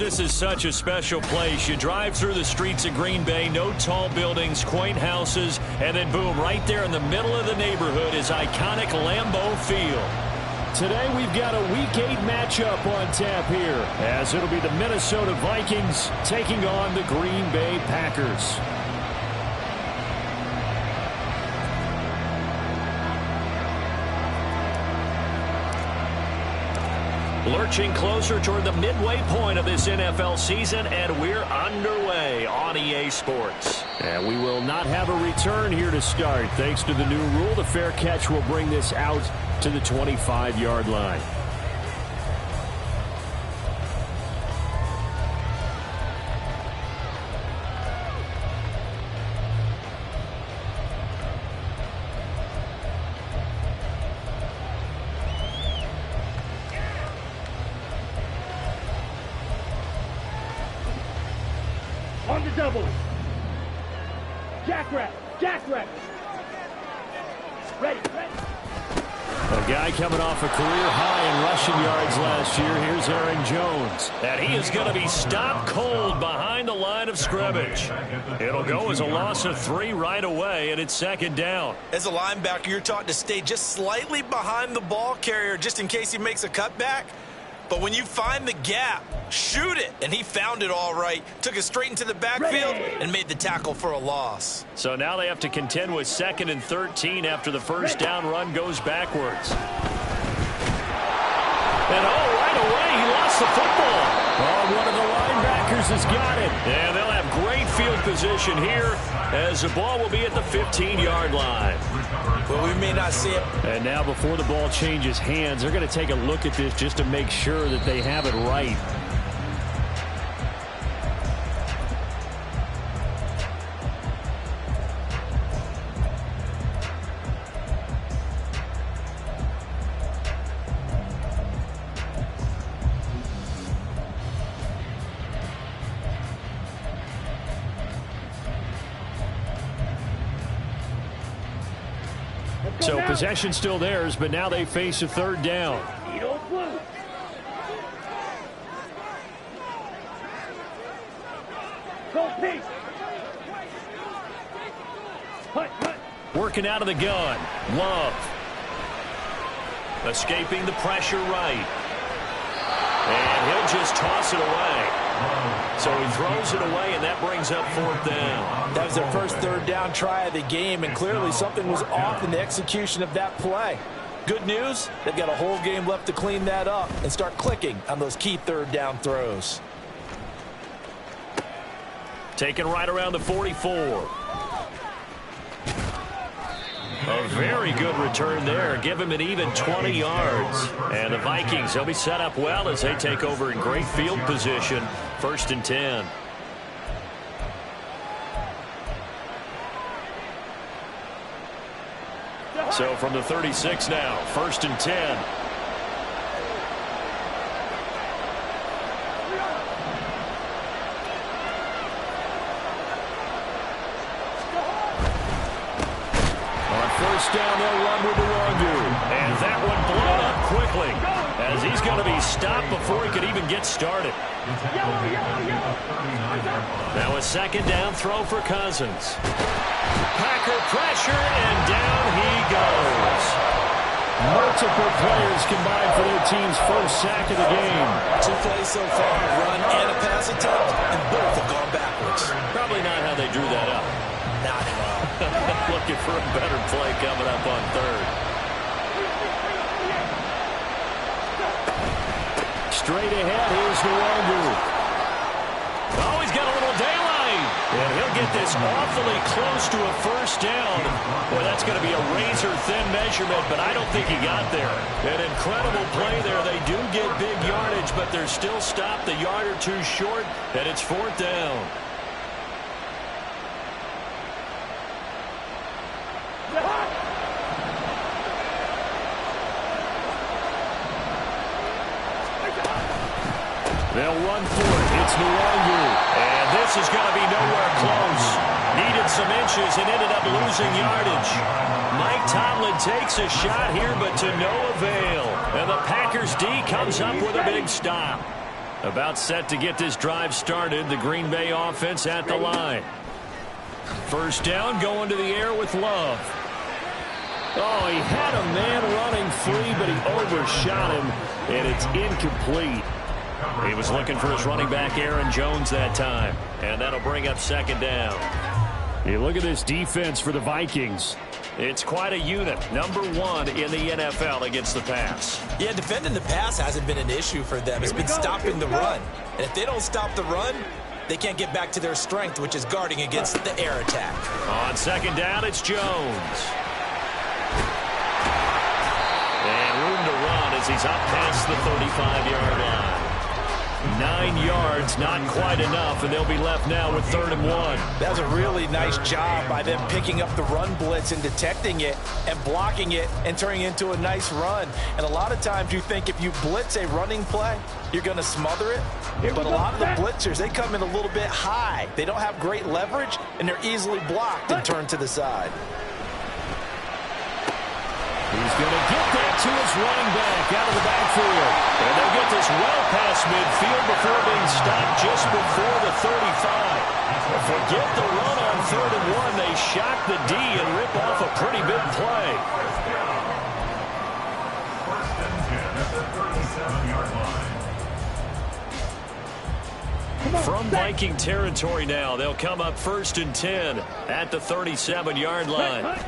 This is such a special place. You drive through the streets of Green Bay, no tall buildings, quaint houses, and then boom, right there in the middle of the neighborhood is iconic Lambeau Field. Today we've got a Week 8 matchup on tap here, as it'll be the Minnesota Vikings taking on the Green Bay Packers. Lurching closer toward the midway point of this NFL season, and we're underway on EA Sports. And we will not have a return here to start. Thanks to the new rule, the fair catch will bring this out to the 25-yard line. On the double. Jackrabbit. Ready. A guy coming off a career high in rushing yards last year. Here's Aaron Jones. And he is going to be stopped cold behind the line of scrimmage. It'll go as a loss of 3 right away, and it's second down. As a linebacker, you're taught to stay just slightly behind the ball carrier just in case he makes a cutback. But when you find the gap, shoot it. And he found it all right. Took it straight into the backfield and made the tackle for a loss. So now they have to contend with 2nd and 13 after the first down run goes backwards. And right away, he lost the football. Oh, one of the linebackers has got it. And they'll have great field position here as the ball will be at the 15-yard line. Well, we may not see it. And now before the ball changes hands, they're going to take a look at this just to make sure that they have it right. So possession still theirs, but now they face a third down. Working out of the gun. Love. Escaping the pressure right. And he'll just toss it away. So he throws it away, and that brings up 4th down. That was their first third down try of the game, and clearly something was off in the execution of that play. Good news, they've got a whole game left to clean that up and start clicking on those key third down throws. Taken right around the 44. A very good return there. Give him an even 20 yards. And the Vikings, they'll be set up well as they take over in great field position. 1st and 10. So from the 36 now, 1st and 10. Down, they'll run with the Wangu. And that one blown up quickly as he's going to be stopped before he could even get started. Now a 2nd down throw for Cousins. Packer pressure, and down he goes. Multiple players combined for their team's first sack of the game. 2 plays so far, a run and a pass attempt, and both have gone backwards. Probably not how they drew that up. Not at all. Looking for a better play coming up on 3rd. Straight ahead, here's Nwangu. Oh, he's got a little daylight. And he'll get this awfully close to a first down. Boy, that's going to be a razor-thin measurement, but I don't think he got there. An incredible play there. They do get big yardage, but they're still stopped a yard or 2 short, and it's 4th down. They'll run for it. It's Nwangu. And this is going to be nowhere close. Needed some inches and ended up losing yardage. Mike Tomlin takes a shot here, but to no avail. And the Packers D comes up with a big stop. About set to get this drive started. The Green Bay offense at the line. First down, going to the air with Love. Oh, he had a man running free, but he overshot him, and it's incomplete. He was looking for his running back, Aaron Jones, that time. And that'll bring up second down. Hey, look at this defense for the Vikings. It's quite a unit. Number 1 in the NFL against the pass. Yeah, defending the pass hasn't been an issue for them. It's been stopping the run. And if they don't stop the run, they can't get back to their strength, which is guarding against the air attack. On second down, it's Jones. And room to run as he's up past the 35-yard line. 9 yards, not quite enough, and they'll be left now with 3rd and 1. That was a really nice job by them picking up the run blitz and detecting it and blocking it and turning it into a nice run. And a lot of times you think if you blitz a running play, you're going to smother it. But a lot of the blitzers, they come in a little bit high. They don't have great leverage, and they're easily blocked and turned to the side. He's going to get that to his running back out of the backfield. And they'll get this well past midfield before being stopped just before the 35. Forget the run on 3rd and 1. They shock the D and rip off a pretty big play. From Viking territory now, they'll come up 1st and 10 at the 37-yard line.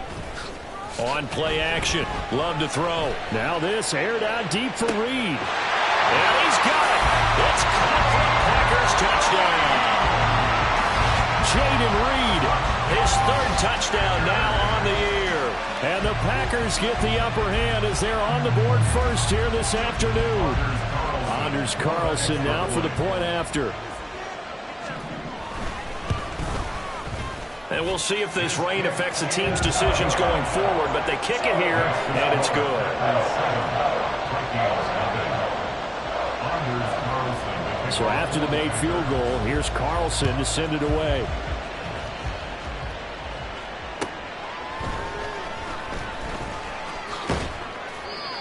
On play action. Love to throw. Now this aired out deep for Reed. And he's got it. It's caught for the Packers touchdown. Jaden Reed, his 3rd touchdown now on the year. And the Packers get the upper hand as they're on the board first here this afternoon. Anders Carlson now for the point after. And we'll see if this rain affects the team's decisions going forward, but they kick it here, and it's good. So after the made field goal, here's Carlson to send it away.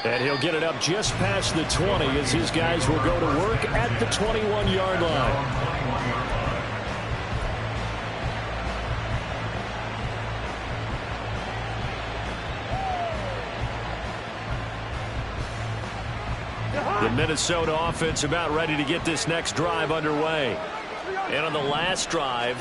And he'll get it up just past the 20 as his guys will go to work at the 21-yard line. The Minnesota offense about ready to get this next drive underway. And on the last drive,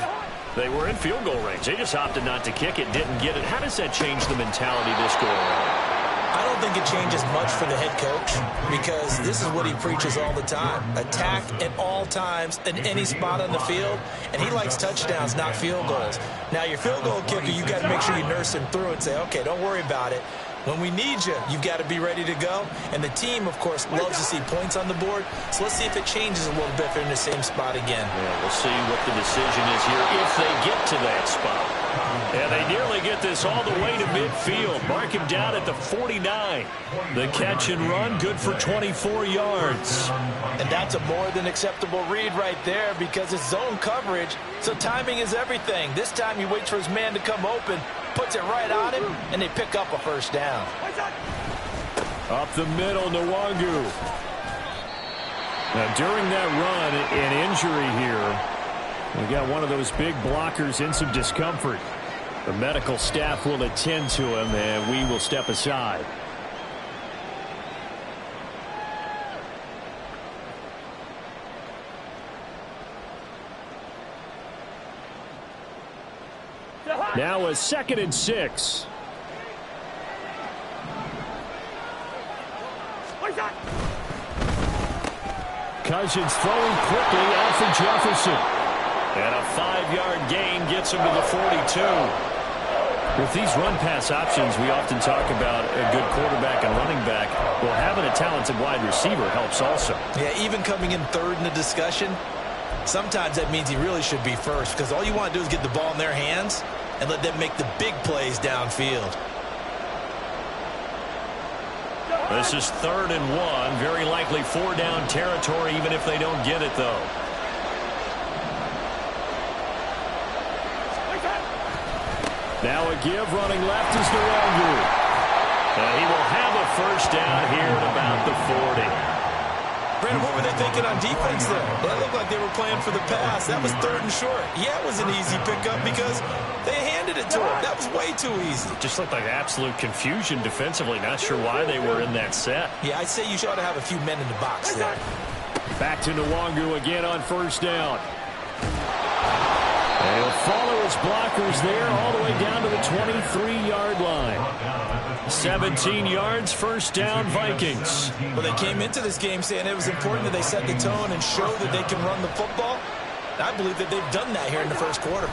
they were in field goal range. They just opted not to kick it, didn't get it. How does that change the mentality this go around? I don't think it changes much for the head coach because this is what he preaches all the time. Attack at all times in any spot on the field, and he likes touchdowns, not field goals. Now, your field goal kicker, you got to make sure you nurse him through and say, okay, don't worry about it. When we need you, you've got to be ready to go. And the team, of course, loves to see points on the board. So let's see if it changes a little bit if they're in the same spot again. Yeah, we'll see what the decision is here if they get to that spot. And they nearly get this all the way to midfield. Mark him down at the 49. The catch and run, good for 24 yards. And that's a more than acceptable read right there because it's zone coverage. So timing is everything. This time he waits for his man to come open, puts it right on him, and they pick up a first down. Up the middle, Nwangu. Now, during that run, an injury here. We got one of those big blockers in some discomfort. The medical staff will attend to him, and we will step aside. Now a 2nd and 6. Cousins throwing quickly out for Jefferson. And a 5-yard gain gets him to the 42. With these run-pass options, we often talk about a good quarterback and running back. Well, having a talented wide receiver helps also. Yeah, even coming in 3rd in the discussion, sometimes that means he really should be first because all you want to do is get the ball in their hands and let them make the big plays downfield. This is 3rd and 1. Very likely 4-down territory, even if they don't get it, though. Now a give running left is Nwangu. And he will have a first down here at about the 40. Brandon, what were they thinking on defense there? It looked like they were playing for the pass. That was 3rd and short. Yeah, it was an easy pickup because they handed it to him. That was way too easy. Just looked like absolute confusion defensively. Not sure why they were in that set. Yeah, I'd say you ought to have a few men in the box there. Back to Nwangu again on 1st down. And he'll follow his blockers there all the way down to the 23-yard line. 17 yards, 1st down, Vikings. Well, they came into this game saying it was important that they set the tone and show that they can run the football. I believe that they've done that here in the 1st quarter.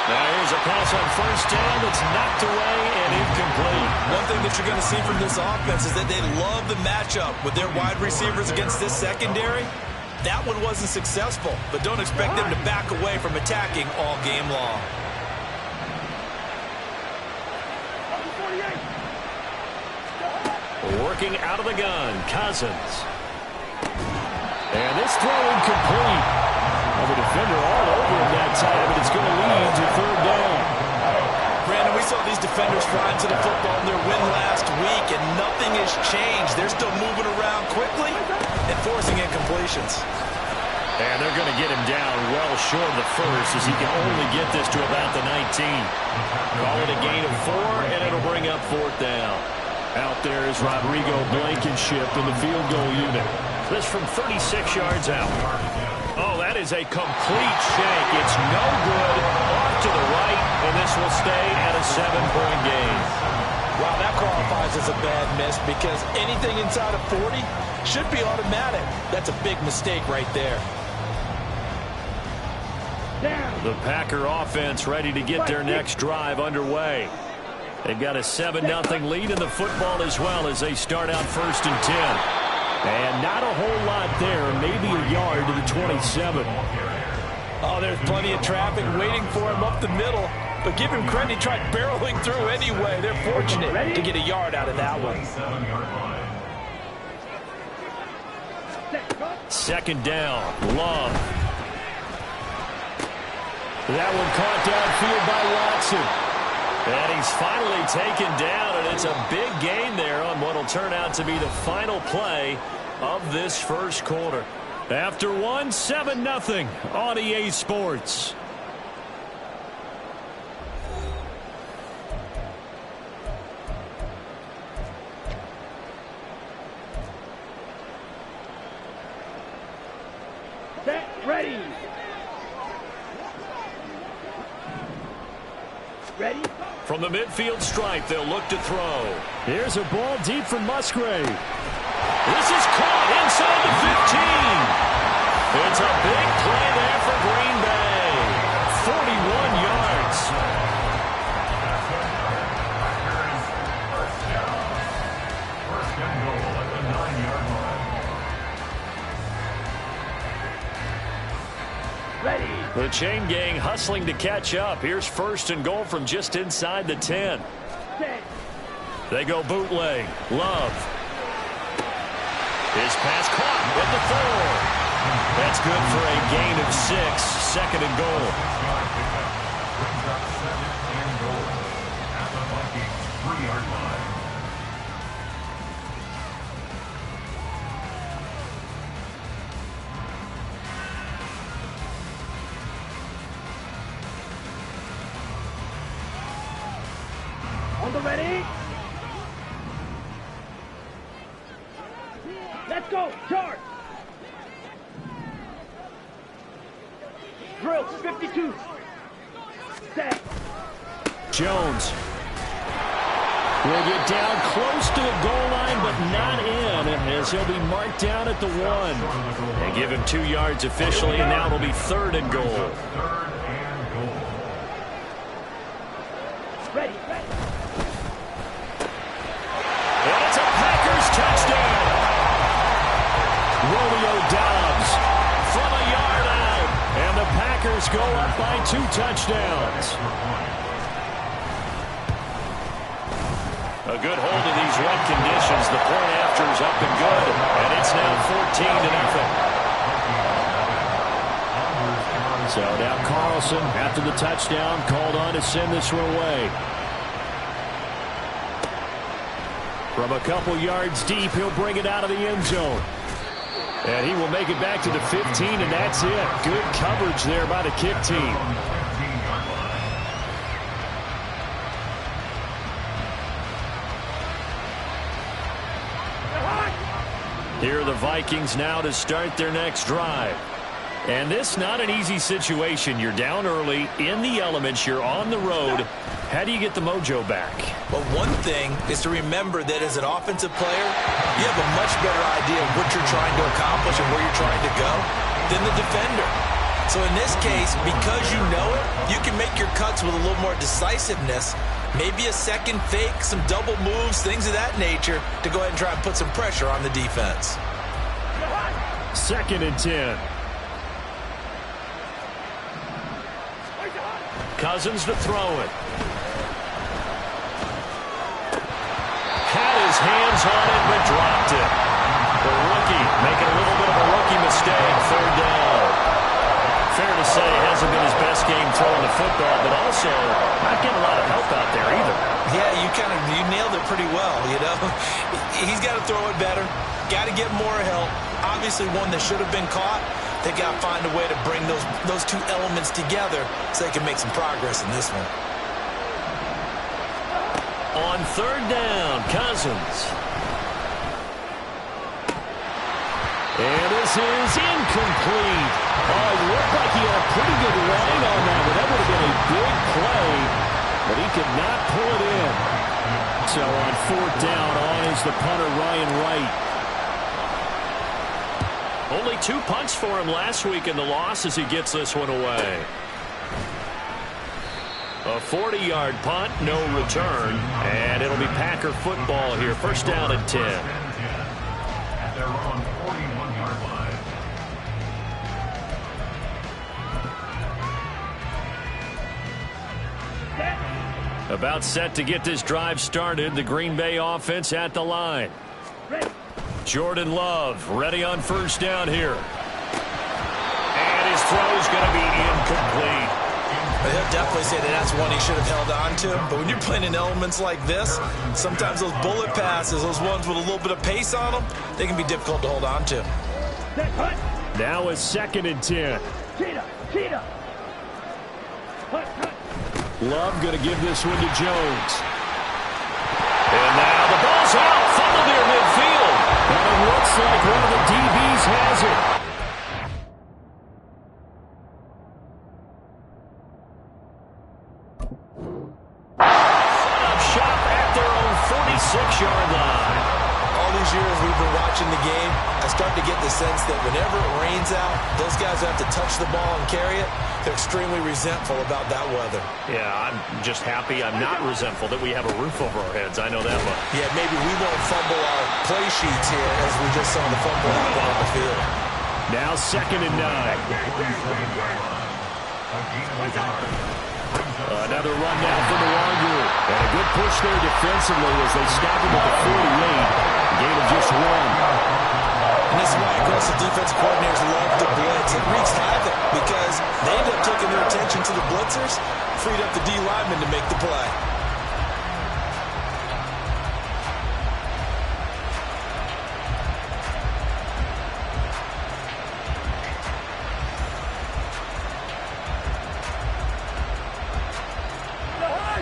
Now here's a pass on 1st down that's knocked away and incomplete. One thing that you're going to see from this offense is that they love the matchup with their wide receivers against this secondary. That one wasn't successful, but don't expect them to back away from attacking all game long. Working out of the gun, Cousins. And this throw incomplete. Well, the defender all over him that time, but it's going to lead to 3rd down. Brandon, we saw these defenders flying to the football in their win last week, and nothing has changed. They're still moving around quickly and forcing incompletions. And they're going to get him down well short of the 1st as he can only get this to about the 19. Call it a gain of 4, and it'll bring up 4th down. Out there is Rodrigo Blankenship in the field goal unit. This from 36 yards out. Oh, that is a complete shank. It's no good. Off to the right, and this will stay at a 7-point game. Wow, that qualifies as a bad miss because anything inside of 40 should be automatic. That's a big mistake right there. The Packer offense ready to get their next drive underway. They've got a 7-0 lead in the football as well as they start out 1st and 10. And not a whole lot there, maybe a yard to the 27. Oh, there's plenty of traffic waiting for him up the middle. But give him credit, he tried barreling through anyway. They're fortunate to get a yard out of that one. 2nd down, Love. That one caught downfield by Watson. And he's finally taken down, and it's a big gain there on what will turn out to be the final play of this 1st quarter. After 7-0 on EA Sports. Set, ready. Ready. From the midfield stripe, they'll look to throw. Here's a ball deep from Musgrave. This is caught inside the 15. It's a big play there for Green Bay. 41 yards. Ready. The chain gang hustling to catch up. Here's 1st and goal from just inside the 10. Set. They go bootleg. Love. His pass caught at the 4. That's good for a gain of 6. 2nd and goal. On the ready. Let's go. Charge. Drill 52. Set. Jones will get down close to the goal line, but not in, as he'll be marked down at the 1. They give him 2 yards officially, and now it'll be 3rd and goal. Ready. And it's a Packers touchdown. Romeo Dobbs from a yard out, and the Packers go up by 2 touchdowns. A good hold of these wet conditions. The point after is up and good, and it's now 14-0. So now Carlson, after the touchdown, called on to send this one away. From a couple yards deep, he'll bring it out of the end zone. And he will make it back to the 15, and that's it. Good coverage there by the kick team. Here are the Vikings now to start their next drive. And this not an easy situation. You're down early, in the elements, you're on the road. How do you get the mojo back? Well, one thing is to remember that as an offensive player, you have a much better idea of what you're trying to accomplish and where you're trying to go than the defender. So in this case, because you know it, you can make your cuts with a little more decisiveness, maybe a second fake, some double moves, things of that nature, to go ahead and try and put some pressure on the defense. 2nd and 10. Cousins to throw it. Had his hands on it, but dropped it. The rookie making a little bit of a rookie mistake. 3rd down. Fair to say, hasn't been his best game throwing the football, but also not getting a lot of help out there either. Yeah, you nailed it pretty well, you know. He's got to throw it better. Got to get more help. Obviously one that should have been caught. They got to find a way to bring those two elements together so they can make some progress in this one. On 3rd down, Cousins. And this is incomplete. Oh, it looked like he had a pretty good line on that, but that would have been a big play, but he could not pull it in. So on 4th down, on is the punter, Ryan Wright. Only 2 punts for him last week in the loss as he gets this one away. A 40-yard punt, no return, and it'll be Packer football here. 1st down and 10. At their own 41-yard line. About set to get this drive started. The Green Bay offense at the line. Jordan Love ready on 1st down here. And his throw's going to be incomplete. He'll definitely say that that's one he should have held on to. But when you're playing in elements like this, sometimes those bullet passes, those ones with a little bit of pace on them, they can be difficult to hold on to. Now a 2nd and 10. Cheetah. Love going to give this one to Jones. And now the ball's out. Funneled near midfield. And it looks like one of the DBs has it. Set up shop at their own 46-yard line. All these years we've been watching the game, I start to get the sense that whenever it rains out, those guys who have to touch the ball and carry it, they're extremely resentful about that weather. Yeah, I'm just happy I'm not resentful that we have a roof over our heads. I know that much. Yeah, maybe we won't fumble our play sheets here as we just saw the fumble happen on the field. Now 2nd and 9. Another run now from the Wanderer. And a good push there defensively as they stop him at the 48. Gain of just 1. And this is why aggressive defensive coordinators love to blitz. It wreaks havoc because they end up taking their attention to the blitzers, freed up the D linemen to make the play.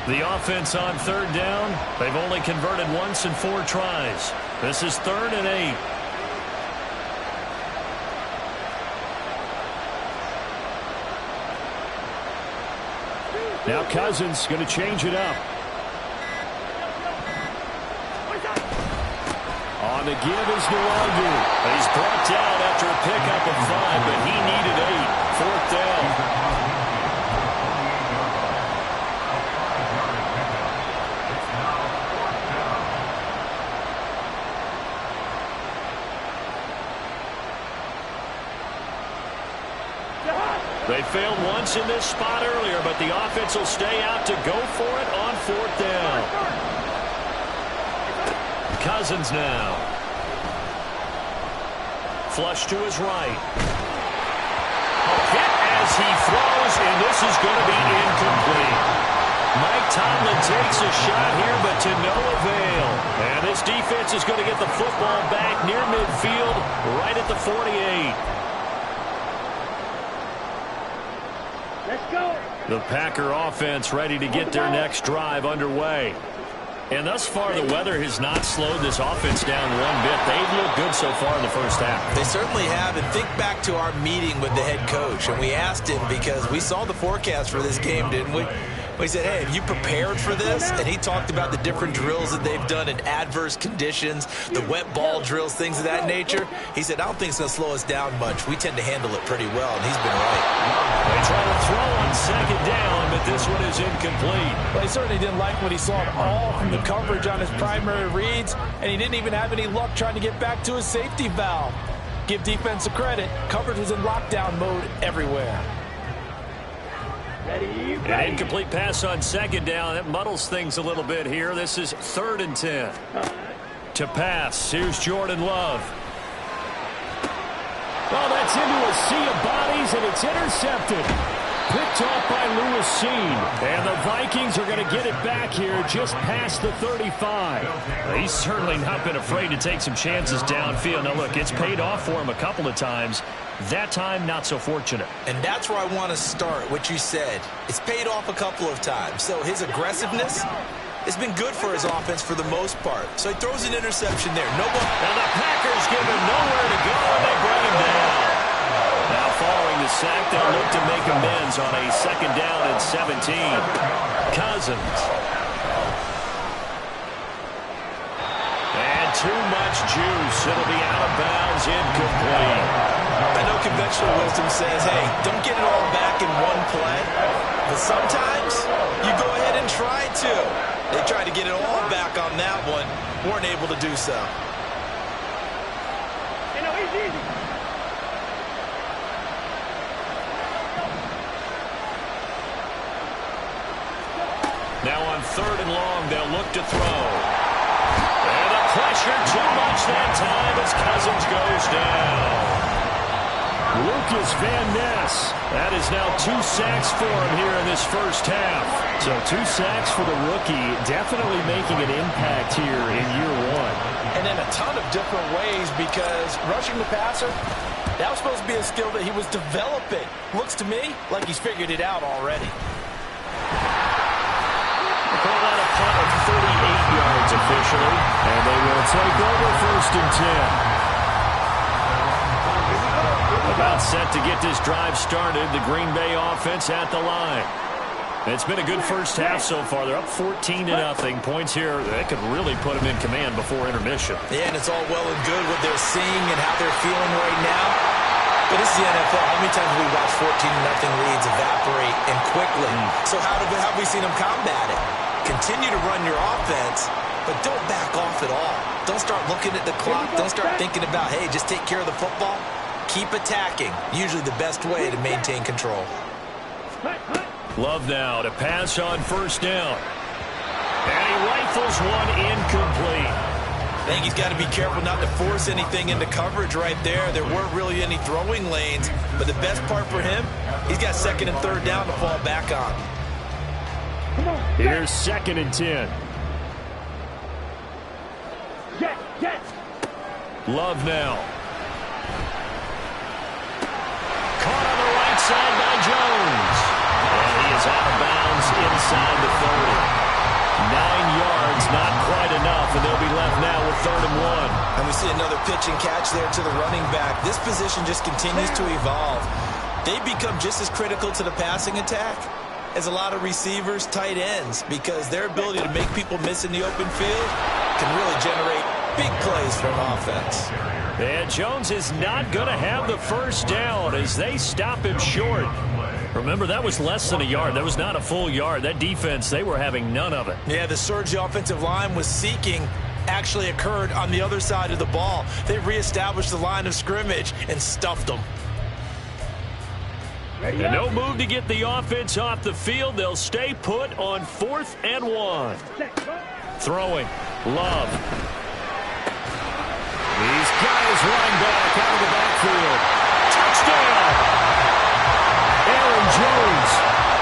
The offense on 3rd down. They've only converted once in 4 tries. This is 3rd and 8. Now Cousins going to change it up. On the give is Nwangu. He's brought down after a pickup of 5, but he needed 8. 4th down. They failed once in this spot earlier, but the offense will stay out to go for it on 4th down. Cousins now. Flush to his right. A hit as he throws, and this is going to be incomplete. Mike Tomlin takes a shot here, but to no avail. And this defense is going to get the football back near midfield, right at the 48. Let's go. The Packer offense ready to get their next drive underway. And thus far, the weather has not slowed this offense down one bit. They've looked good so far in the first half. They certainly have. And think back to our meeting with the head coach. And we asked him, because we saw the forecast for this game, didn't we? We said, hey, have you prepared for this? And he talked about the different drills that they've done in adverse conditions, the wet ball drills, things of that nature. He said, I don't think it's going to slow us down much. We tend to handle it pretty well, and he's been right. They try to throw on second down, but this one is incomplete. Well, he certainly didn't like what he saw at all from the coverage on his primary reads, and he didn't even have any luck trying to get back to his safety valve. Give defense a credit. Coverage was in lockdown mode everywhere. An incomplete pass on second down. That muddles things a little bit here. This is 3rd and 10. To pass, here's Jordan Love. Oh, that's into a sea of bodies, and it's intercepted. Picked off by Lewis Seen. And the Vikings are going to get it back here just past the 35. He's certainly not been afraid to take some chances downfield. Now, look, it's paid off for him a couple of times. That time, not so fortunate. And that's where I want to start, what you said. It's paid off a couple of times. So his aggressiveness has been good for his offense for the most part. So he throws an interception there. No ball. And the Packers give him nowhere to go, and they bring him down. Now following the sack, they'll look to make amends on a 2nd down and 17. Cousins. And too much juice. It'll be out of bounds, incomplete. I know conventional wisdom says, hey, don't get it all back in one play. But sometimes you go ahead and try to. They tried to get it all back on that one. Weren't able to do so. You know, he's easy. Now on 3rd and long, they'll look to throw. And the pressure too much that time as Cousins goes down. Lucas Van Ness. That is now 2 sacks for him here in this first half. So 2 sacks for the rookie, definitely making an impact here in year 1. And in a ton of different ways, because rushing the passer, that was supposed to be a skill that he was developing. Looks to me like he's figured it out already. Call that a punt of 38 yards officially. And they will take over 1st and 10. About set to get this drive started. The Green Bay offense at the line. It's been a good first half so far. They're up 14-0. Points here that could really put them in command before intermission. Yeah, and it's all well and good what they're seeing and how they're feeling right now. But this is the NFL. How many times have we watched 14-0 leads evaporate and quickly? So how have we seen them combat it? Continue to run your offense, but don't back off at all. Don't start looking at the clock. Don't start thinking about, hey, just take care of the football. Keep attacking. Usually the best way to maintain control. Love now to pass on 1st down. And he rifles one incomplete. I think he's got to be careful not to force anything into coverage right there. There weren't really any throwing lanes, but the best part for him, he's got 2nd and 3rd down to fall back on. Here's 2nd and 10. Jet. Love now. Caught on the right side by Jones. And he is out of bounds inside the 30. 9 yards, not quite enough, and they'll be left now with 3rd and 1. And we see another pitch and catch there to the running back. This position just continues to evolve. They become just as critical to the passing attack as a lot of receivers, tight ends, because their ability to make people miss in the open field can really generate big plays for an offense. And Jones is not going to have the 1st down as they stop him short. Remember, that was less than a yard. That was not a full yard. That defense, they were having none of it. Yeah, the surge the offensive line was seeking actually occurred on the other side of the ball. They reestablished the line of scrimmage and stuffed them. And no move to get the offense off the field. They'll stay put on 4th and 1. Throwing. Love. He's got his running back out of the backfield. Touchdown! Aaron Jones,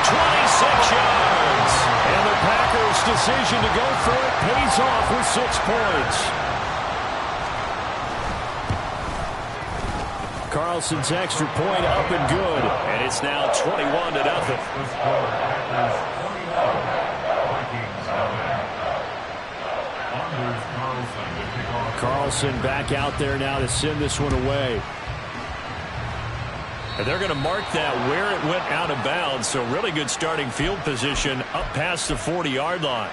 26 yards. And decision to go for it pays off with 6 points. Carlson's extra point up and good, and it's now 21-0. Carlson back out there now to send this one away. And they're going to mark that where it went out of bounds, so really good starting field position up past the 40-yard line.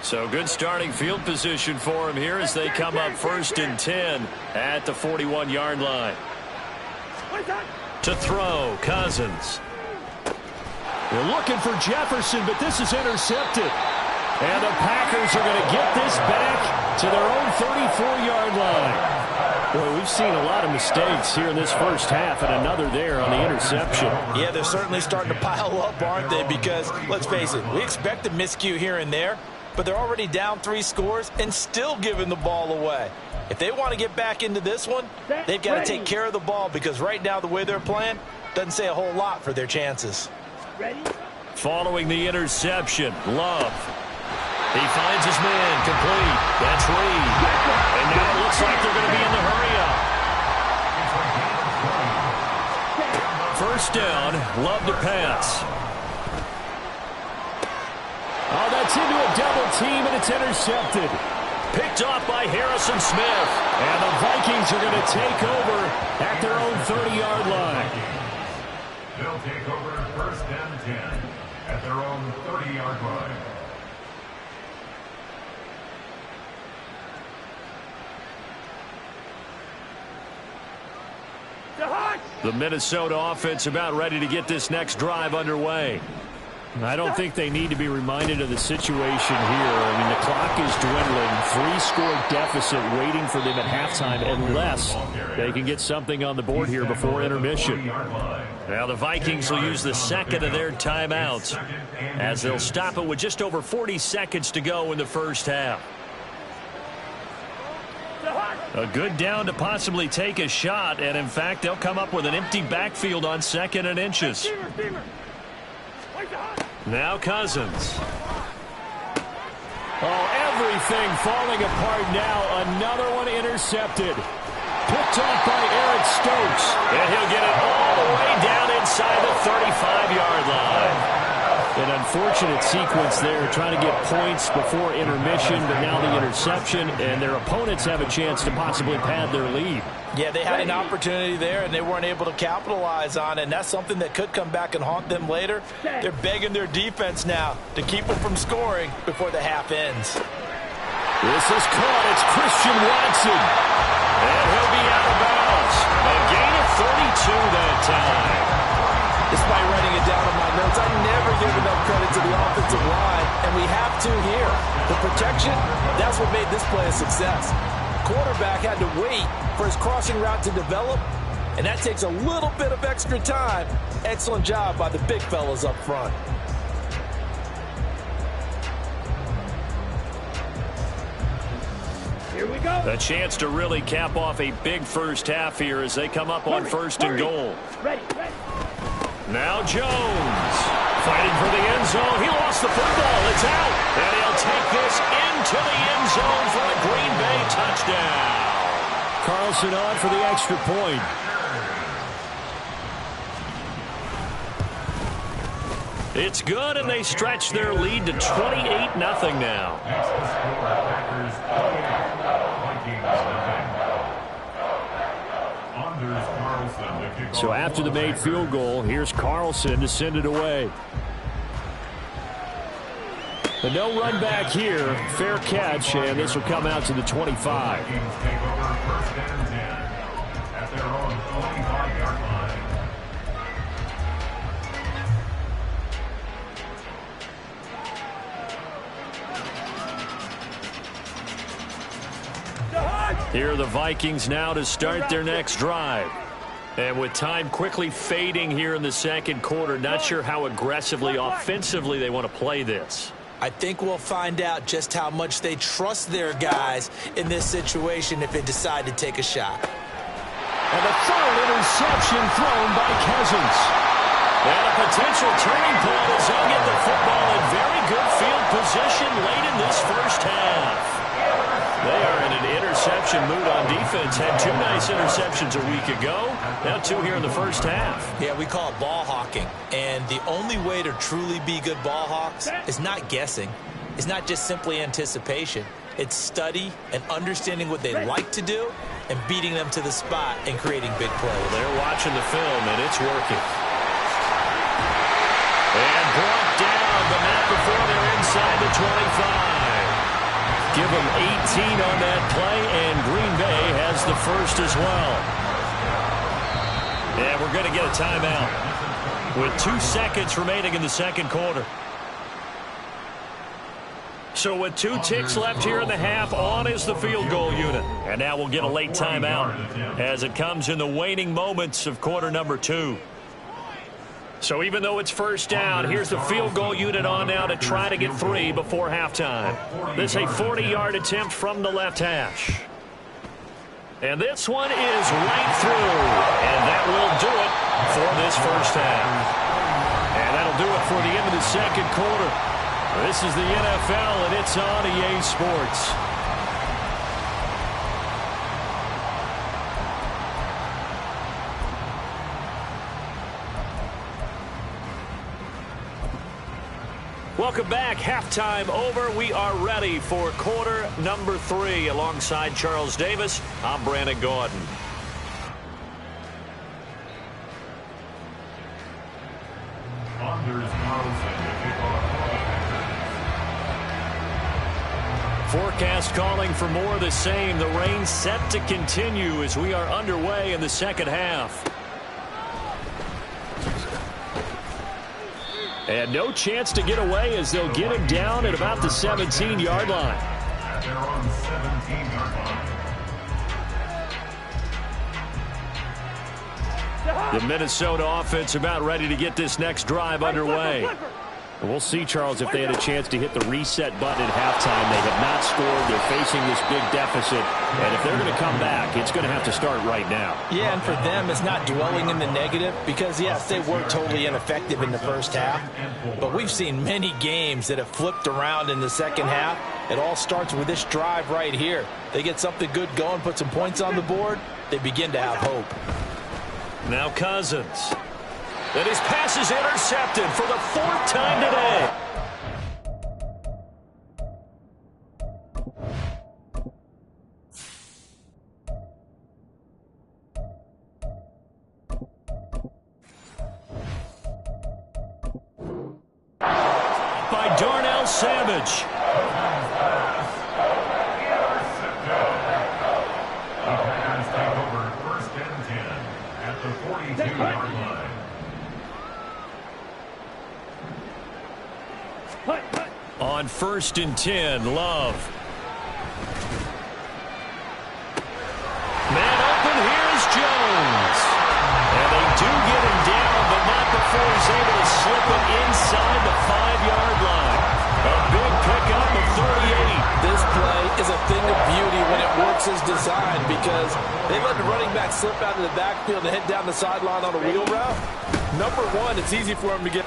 So good starting field position for him here as they come up 1st and 10 at the 41-yard line. To throw, Cousins. They're looking for Jefferson, but this is intercepted. And the Packers are going to get this back to their own 34-yard line. Boy, we've seen a lot of mistakes here in this first half, and another there on the interception. Yeah, they're certainly starting to pile up, aren't they? Because, let's face it, we expect a miscue here and there, but they're already down 3 scores and still giving the ball away. If they want to get back into this one, they've got to take care of the ball, because right now the way they're playing doesn't say a whole lot for their chances. Ready? Following the interception, Love. He finds his man, complete. That's Reed. And now it looks like they're going to be in the hurry-up. First down, Love to pass. Oh, that's into a double team, and it's intercepted. Picked off by Harrison Smith. And the Vikings are going to take over at their own 30-yard line. They'll take over 1st and 10 at their own 30-yard line. The Minnesota offense about ready to get this next drive underway. I don't think they need to be reminded of the situation here. I mean, the clock is dwindling. 3-score deficit waiting for them at halftime unless they can get something on the board here before intermission. Now the Vikings will use the second of their timeouts as they'll stop it with just over 40 seconds to go in the first half. A good down to possibly take a shot, and in fact they'll come up with an empty backfield on 2nd and inches. Now Cousins. Oh, everything falling apart now. Another one intercepted. Picked off by Eric Stokes. And he'll get it all the way down inside the 35-yard line. An unfortunate sequence there, trying to get points before intermission, but now the interception, and their opponents have a chance to possibly pad their lead. Yeah, they had an opportunity there, and they weren't able to capitalize on it, and that's something that could come back and haunt them later. They're begging their defense now to keep them from scoring before the half ends. This is caught. It's Christian Watson. And he'll be out of bounds. A gain of 32 that time. Despite writing it down on my notes, I never give enough credit to the offensive line, and we have to here. The protection, that's what made this play a success. Quarterback had to wait for his crossing route to develop, and that takes a little bit of extra time. Excellent job by the big fellas up front. Here we go. A chance to really cap off a big first half here as they come up on 1st and goal. Ready. Now Jones fighting for the end zone. He lost the football. It's out. And he'll take this into the end zone for a Green Bay touchdown. Carlson on for the extra point. It's good, and they stretch their lead to 28-0 now. So after the made field goal, here's Carlson to send it away. But no run back here. Fair catch, and this will come out to the 25. Here are the Vikings now to start their next drive. And with time quickly fading here in the second quarter, not sure how aggressively, offensively they want to play this. I think we'll find out just how much they trust their guys in this situation if they decide to take a shot. And a third interception thrown by Cousins. And a potential turning point as they'll get the football in very good field position late in this first half. They are in an interception mood on defense. Had 2 nice interceptions a week ago. Now 2 here in the first half. Yeah, we call it ball hawking. And the only way to truly be good ball hawks is not guessing. It's not just simply anticipation. It's study and understanding what they like to do and beating them to the spot and creating big plays. Well, they're watching the film, and it's working. And brought down the map before they're inside the 25. Give them 18 on that play, and Green Bay has the first as well. And we're going to get a timeout with 2 seconds remaining in the second quarter. So with 2 ticks left here in the half, on is the field goal unit. And now we'll get a late timeout as it comes in the waning moments of quarter number 2. So even though it's first down, here's the field goal unit on now to try to get 3 before halftime. This is a 40-yard attempt from the left hash. And this one is right through. And that will do it for this first half. And that'll do it for the end of the second quarter. This is the NFL, and it's on EA Sports. Welcome back. Halftime over. We are ready for quarter number 3. Alongside Charles Davis, I'm Brandon Gordon. Forecast calling for more of the same. The rain set to continue as we are underway in the second half. And no chance to get away as they'll get him down at about the 17-yard line. At their own 17-yard line. The Minnesota offense about ready to get this next drive underway. And we'll see, Charles, if they had a chance to hit the reset button at halftime. They have not scored. They're facing this big deficit. And if they're going to come back, it's going to have to start right now. Yeah, and for them, it's not dwelling in the negative because, yes, they were totally ineffective in the first half. But we've seen many games that have flipped around in the second half. It all starts with this drive right here. They get something good going, put some points on the board, they begin to have hope. Now Cousins. And his pass is intercepted for the 4th time today. By Darnell Savage. Take over 1st and 10 at the 42-yard line. On 1st and 10, Love. Man open, here's Jones. And they do get him down, but not before he's able to slip it inside the 5-yard line. A big pickup of 38. This play is a thing of beauty when it works as designed because they let the running back slip out of the backfield and head down the sideline on a wheel route. Number one, it's easy for him to get.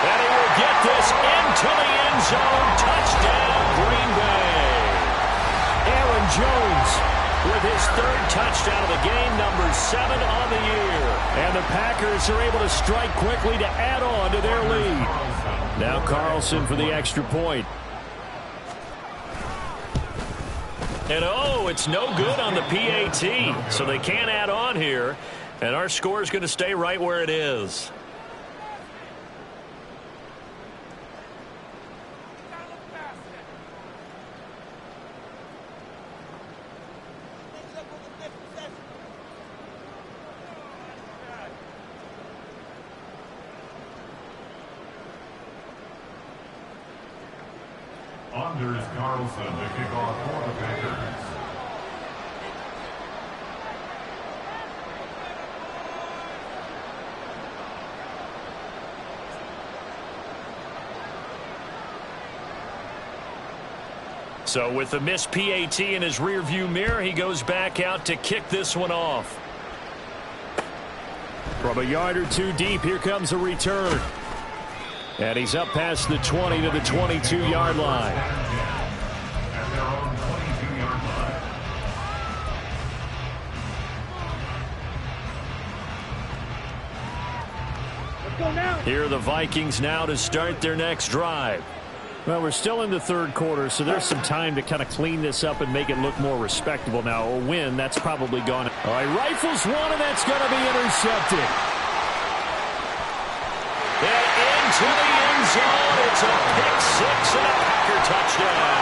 And he will get this into the end zone. Touchdown, Green Bay. Aaron Jones with his 3rd touchdown of the game, number 7 on the year. And the Packers are able to strike quickly to add on to their lead. Now Carlson for the extra point. And oh, it's no good on the PAT. So they can't add on here. And our score is going to stay right where it is. Anders Carlson to kick off for the Packers. So with the missed PAT in his rearview mirror, he goes back out to kick this one off. From a yard or two deep, here comes a return. And he's up past the 20 to the 22-yard line. At their own 22-yard line. Let's go now. Here are the Vikings now to start their next drive. Well, we're still in the third quarter, so there's some time to kind of clean this up and make it look more respectable. Now, a win, that's probably gone. All right, rifles one, and that's going to be intercepted. And into the end zone. It's a pick six and a Packer touchdown.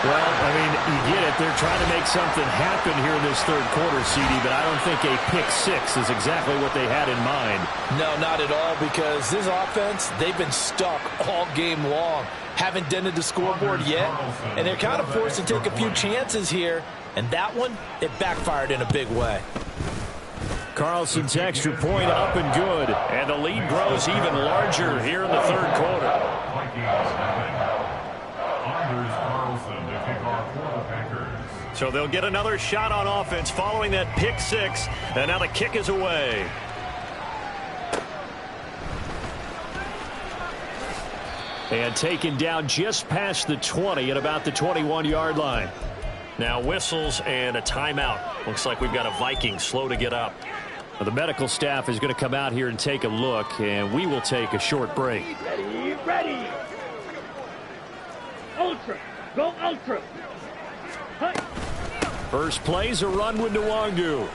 Well, I mean, you get it. They're trying to make something happen here in this third quarter, CD, but I don't think a pick six is exactly what they had in mind. No, not at all, because this offense, they've been stuck all game long. Haven't dented the scoreboard yet, and they're kind of forced to take a few chances here, and that one, it backfired in a big way. Carlson's extra point up and good, and the lead grows even larger here in the third quarter. Vikings having Anders Carlson to kick off for the Packers. So they'll get another shot on offense following that pick six, and now the kick is away. And taken down just past the 20 at about the 21-yard line. Now whistles and a timeout. Looks like we've got a Viking slow to get up. Well, the medical staff is going to come out here and take a look, and we will take a short break. Ready, ready. Ultra. Go ultra. Hi. First play's a run with Nwangu.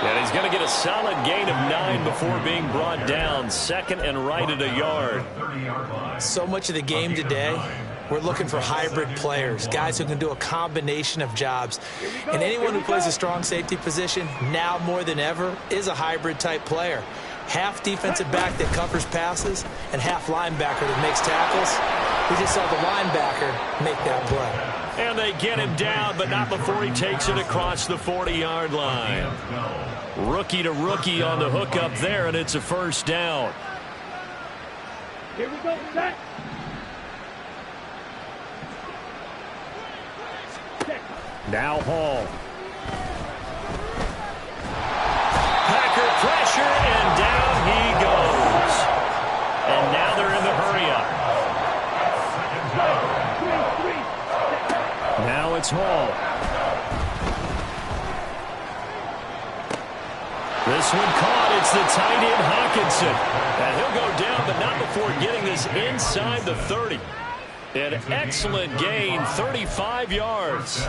And he's going to get a solid gain of 9 before being brought down. Second and right at a yard. 30-yard line. So much of the game today, we're looking for hybrid players, guys who can do a combination of jobs. And anyone who plays a strong safety position, now more than ever, is a hybrid type player. Half defensive back that covers passes and half linebacker that makes tackles. We just saw the linebacker make that play. And they get him down, but not before he takes it across the 40-yard line. Rookie to rookie on the hook up there, and it's a first down. Here we go. Set. Now Hall. Packer pressure, and down he goes. And now they're in the hurry-up. Now it's Hall. This one caught. It's the tight end Hawkinson. And he'll go down, but not before getting this inside the 30. An excellent gain, 35 yards.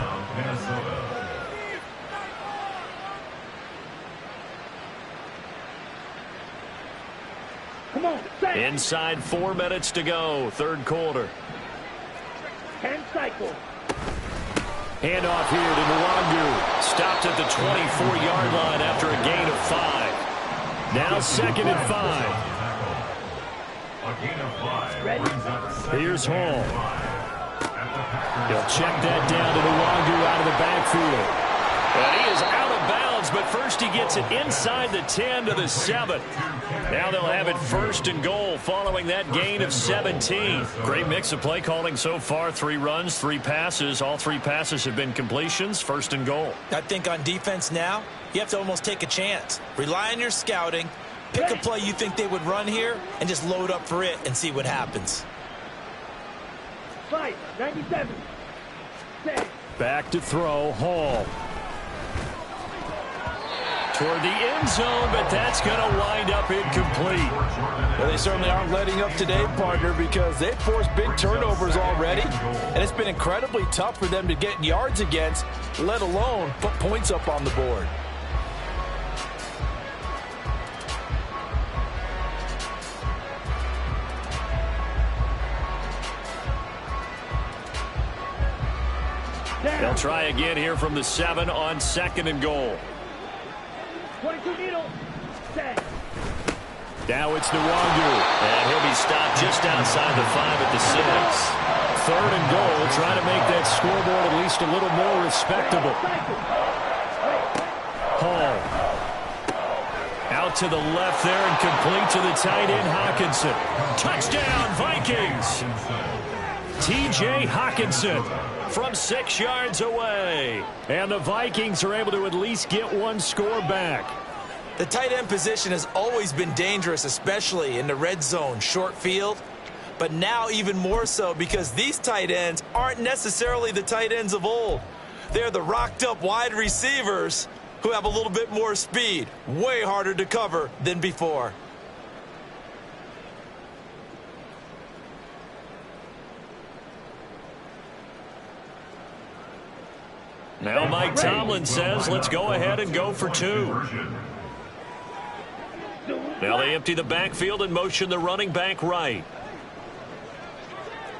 Come on. Set. Inside 4 minutes to go, third quarter. 10 cycles. Handoff here to Nwangu. Stopped at the 24-yard line after a gain of 5. Now second and 5. A gain of 5 brings up Here's Hall. He'll check that down to Nwangu out of the backfield. And he is out of bounds, but first he gets it inside the 10 to the 7. Now they'll have it first and goal following that gain of 17. Great mix of play calling so far. 3 runs, 3 passes. All 3 passes have been completions. First and goal. I think on defense now, you have to almost take a chance. Rely on your scouting. Pick a play you think they would run here and just load up for it and see what happens. 5, 97. Set. Back to throw, Hall. Toward the end zone, but that's going to wind up incomplete. Well, they certainly aren't letting up today, partner, because they've forced big turnovers already, and it's been incredibly tough for them to get yards against, let alone put points up on the board. They'll try again here from the 7 on second and goal. 22 needle. Set. Now it's Nwangu, and he'll be stopped just outside the 5 at the 6. Third and goal, trying to make that scoreboard at least a little more respectable. Hall. Out to the left there and complete to the tight end Hawkinson. Touchdown, Vikings! T.J. Hawkinson from 6 yards away. And the Vikings are able to at least get one score back. The tight end position has always been dangerous, especially in the red zone, short field. But now even more so because these tight ends aren't necessarily the tight ends of old. They're the rocked-up wide receivers who have a little bit more speed. Way harder to cover than before. Now Mike Tomlin says, let's go ahead and go for 2. Now they empty the backfield and motion the running back right.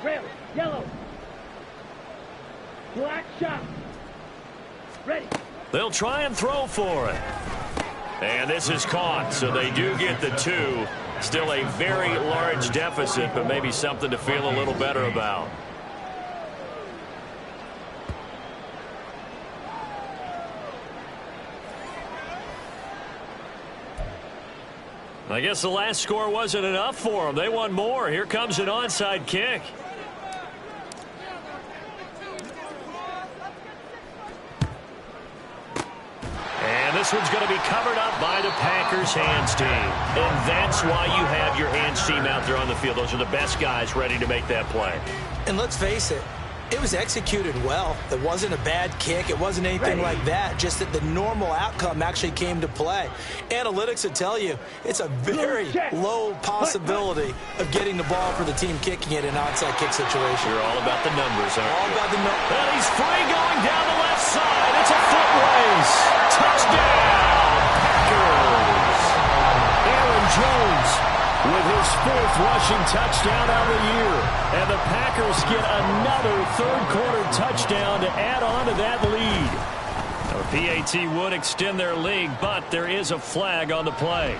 Red, yellow. Black shot. Ready. They'll try and throw for it. And this is caught, so they do get the 2. Still a very large deficit, but maybe something to feel a little better about. I guess the last score wasn't enough for them. They want more. Here comes an onside kick. And this one's going to be covered up by the Packers hands team. And that's why you have your hands team out there on the field. Those are the best guys ready to make that play. And let's face it, it was executed well. It wasn't a bad kick. It wasn't anything like that. Just that the normal outcome actually came to play. Analytics would tell you it's a very low possibility of getting the ball for the team kicking it in an onside kick situation. You're all about the numbers, aren't you? All about the numbers. And he's free going down the left side. It's a foot race. Touchdown, Packers. Aaron Jones with his 4th rushing touchdown of the year. And the Packers get another third-quarter touchdown to add on to that lead. Now, the PAT would extend their lead, but there is a flag on the play.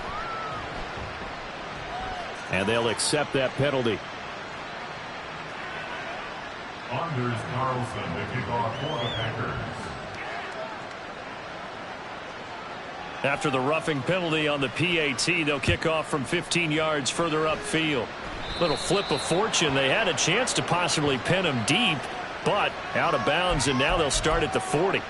And they'll accept that penalty. Anders Carlson to kick off for the Packers. After the roughing penalty on the PAT, they'll kick off from 15 yards further upfield. Little flip of fortune. They had a chance to possibly pin him deep, but out of bounds, and now they'll start at the 40.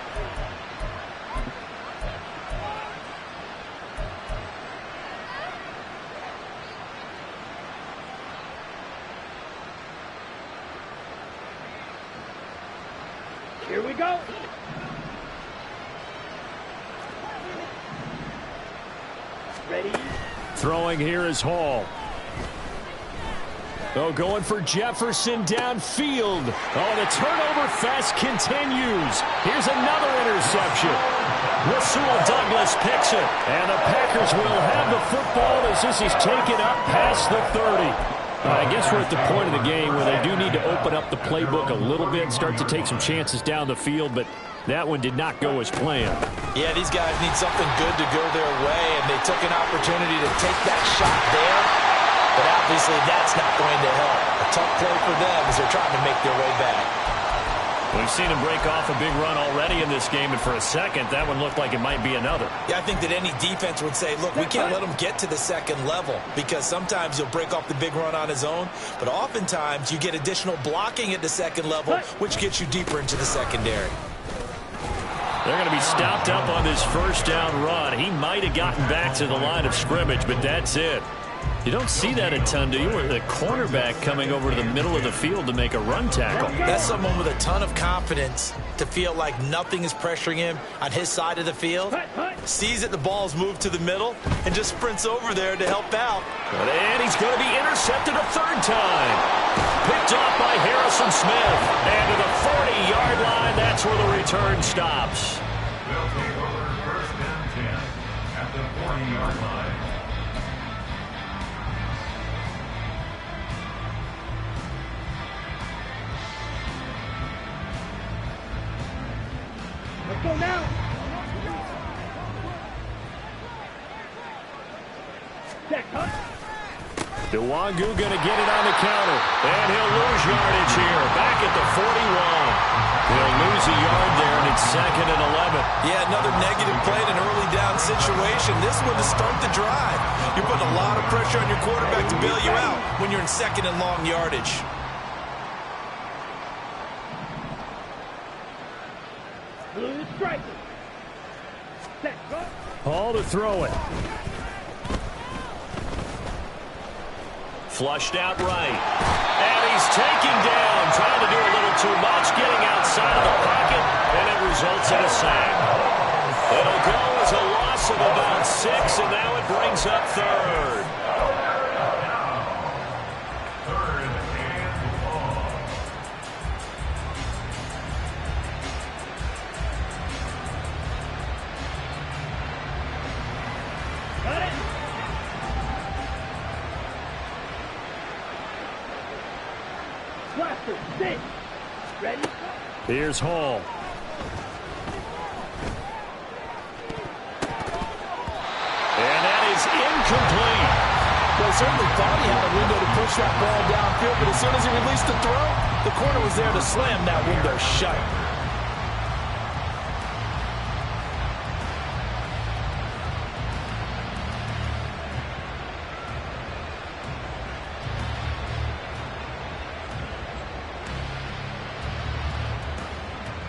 Here we go. Ready. Throwing here is Hall. Oh, going for Jefferson downfield. Oh, the turnover fest continues. Here's another interception. Rasul Douglas picks it. And the Packers will have the football as this is taken up past the 30. I guess we're at the point of the game where they do need to open up the playbook a little bit and start to take some chances down the field, but that one did not go as planned. Yeah, these guys need something good to go their way, and they took an opportunity to take that shot there, but obviously that's not going to help. A tough play for them as they're trying to make their way back. We've seen him break off a big run already in this game, and for a second, that one looked like it might be another. Yeah, I think that any defense would say, look, we can't let him get to the second level because sometimes he'll break off the big run on his own, but oftentimes you get additional blocking at the second level, which gets you deeper into the secondary. They're going to be stopped up on this first down run. He might have gotten back to the line of scrimmage, but that's it. You don't see that a ton, do you? Where the cornerback coming over to the middle of the field to make a run tackle. That's someone with a ton of confidence to feel like nothing is pressuring him on his side of the field. Sees that the ball's moved to the middle and just sprints over there to help out. And he's going to be intercepted a third time. Picked off by Harrison Smith. And to the 40-yard line, that's where the return stops. They'll take over first and 10 at the 40-yard line. Let's go now. Check, huh? Nwangu going to get it on the counter. And he'll lose yardage here. Back at the 41. He'll lose a yard there, and it's 2nd and 11. Yeah, another negative play in an early down situation. This one to start the drive. You're putting a lot of pressure on your quarterback to bail you out when you're in 2nd and long yardage. Blue striker. Set, go. Hall to throw it. Flushed out right. And he's taking down, trying to do a little too much, getting outside of the pocket, and it results in a sack. It'll go as a loss of about 6, and now it brings up third. Got it. Blaster, sit. Ready? Here's Hall. And that is incomplete. Well, certainly thought he had a window to push that ball downfield, but as soon as he released the throw, the corner was there to slam that window shut.